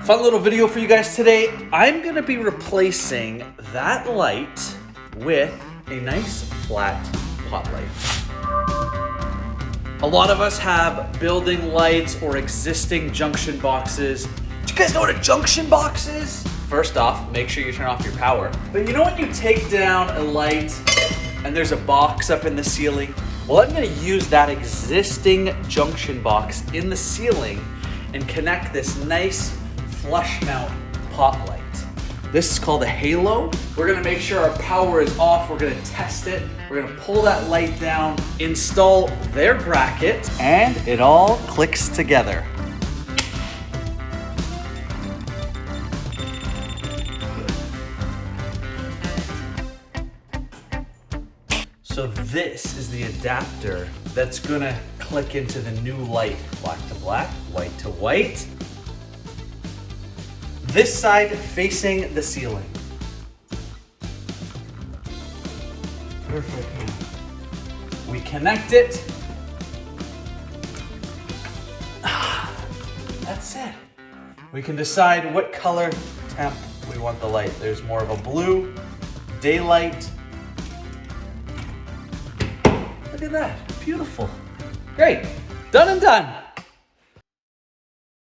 Fun little video for you guys today. I'm gonna be replacing that light with a nice flat pot light. A lot of us have building lights or existing junction boxes. Do you guys know what a junction box is? First off, make sure you turn off your power. But you know when you take down a light and there's a box up in the ceiling? Well, I'm gonna use that existing junction box in the ceiling and connect this nice flush mount pot light. This is called a halo. We're gonna make sure our power is off. We're gonna test it. We're gonna pull that light down, install their bracket, and it all clicks together. So this is the adapter that's gonna click into the new light. Black to black, white to white. This side facing the ceiling. Perfect. We connect it. That's it. We can decide what color temp we want the light. There's more of a blue, daylight. Look at that, beautiful. Great, done and done.